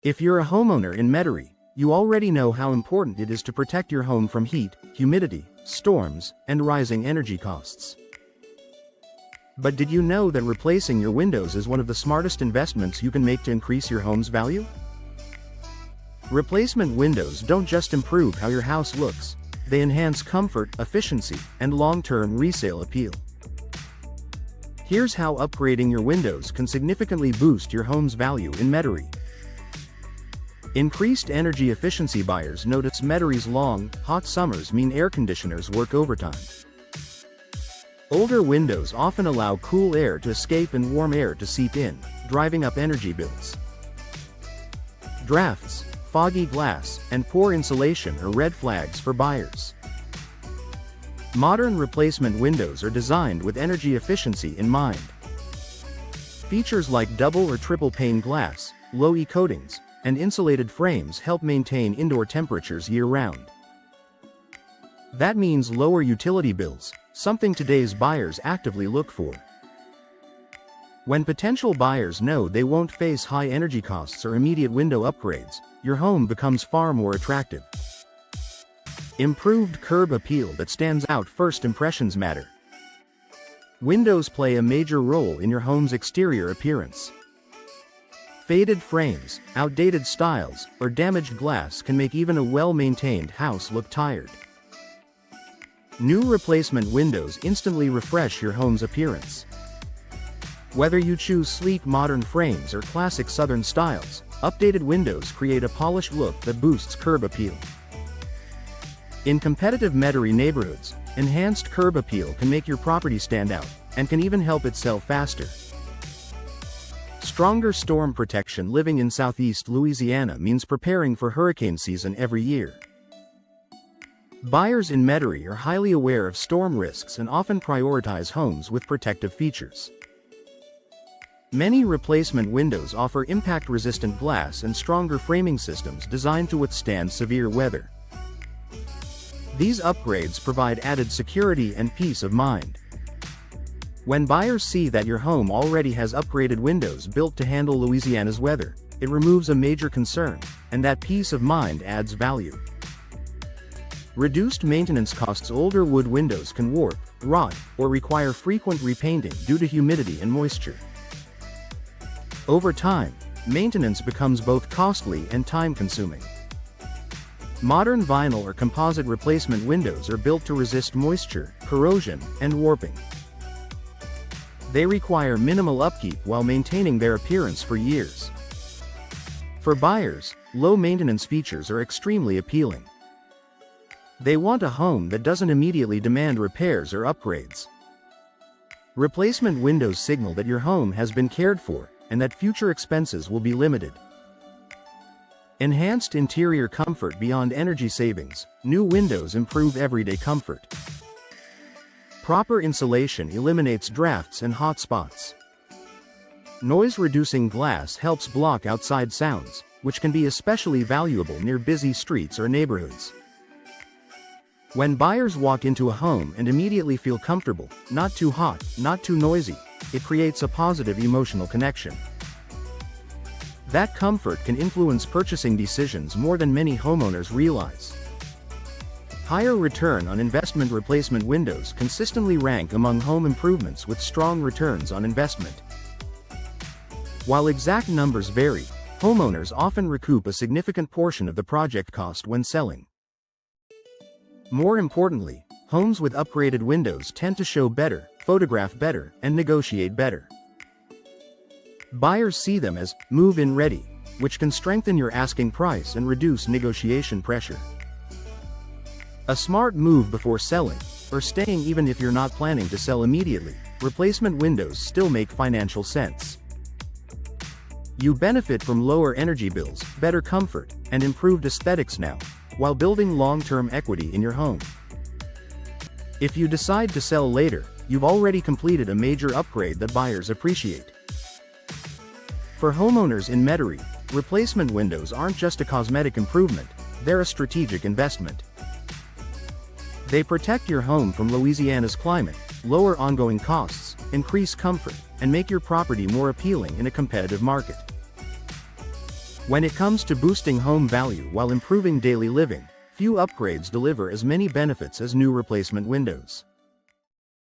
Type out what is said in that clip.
If you're a homeowner in Metairie, you already know how important it is to protect your home from heat, humidity, storms, and rising energy costs. But did you know that replacing your windows is one of the smartest investments you can make to increase your home's value? Replacement windows don't just improve how your house looks, they enhance comfort, efficiency, and long-term resale appeal. Here's how upgrading your windows can significantly boost your home's value in Metairie. Increased energy efficiency. Buyers notice Metairie's long, hot summers mean air conditioners work overtime. Older windows often allow cool air to escape and warm air to seep in, driving up energy bills. Drafts, foggy glass, and poor insulation are red flags for buyers. Modern replacement windows are designed with energy efficiency in mind. Features like double or triple pane glass, low E coatings, and insulated frames help maintain indoor temperatures year-round. That means lower utility bills, something today's buyers actively look for. When potential buyers know they won't face high energy costs or immediate window upgrades, your home becomes far more attractive. Improved curb appeal. That stands out. First impressions matter. Windows play a major role in your home's exterior appearance. Faded frames, outdated styles, or damaged glass can make even a well-maintained house look tired. New replacement windows instantly refresh your home's appearance. Whether you choose sleek modern frames or classic southern styles, updated windows create a polished look that boosts curb appeal. In competitive Metairie neighborhoods, enhanced curb appeal can make your property stand out, and can even help it sell faster. Stronger storm protection. Living in southeast Louisiana means preparing for hurricane season every year. Buyers in Metairie are highly aware of storm risks and often prioritize homes with protective features. Many replacement windows offer impact-resistant glass and stronger framing systems designed to withstand severe weather. These upgrades provide added security and peace of mind. When buyers see that your home already has upgraded windows built to handle Louisiana's weather, it removes a major concern, and that peace of mind adds value. Reduced maintenance costs. Older wood windows can warp, rot, or require frequent repainting due to humidity and moisture. Over time, maintenance becomes both costly and time-consuming. Modern vinyl or composite replacement windows are built to resist moisture, corrosion, and warping. They require minimal upkeep while maintaining their appearance for years. For buyers, low-maintenance features are extremely appealing. They want a home that doesn't immediately demand repairs or upgrades. Replacement windows signal that your home has been cared for, and that future expenses will be limited. Enhanced interior comfort. Beyond energy savings, new windows improve everyday comfort. Proper insulation eliminates drafts and hot spots. Noise-reducing glass helps block outside sounds, which can be especially valuable near busy streets or neighborhoods. When buyers walk into a home and immediately feel comfortable, not too hot, not too noisy, it creates a positive emotional connection. That comfort can influence purchasing decisions more than many homeowners realize. Higher return on investment. Replacement windows consistently rank among home improvements with strong returns on investment. While exact numbers vary, homeowners often recoup a significant portion of the project cost when selling. More importantly, homes with upgraded windows tend to show better, photograph better, and negotiate better. Buyers see them as move-in ready, which can strengthen your asking price and reduce negotiation pressure. A smart move before selling, or staying even if you're not planning to sell immediately. Replacement windows still make financial sense. You benefit from lower energy bills, better comfort, and improved aesthetics now, while building long-term equity in your home. If you decide to sell later, you've already completed a major upgrade that buyers appreciate. For homeowners in Metairie, replacement windows aren't just a cosmetic improvement, they're a strategic investment. They protect your home from Louisiana's climate, lower ongoing costs, increase comfort, and make your property more appealing in a competitive market. When it comes to boosting home value while improving daily living, few upgrades deliver as many benefits as new replacement windows.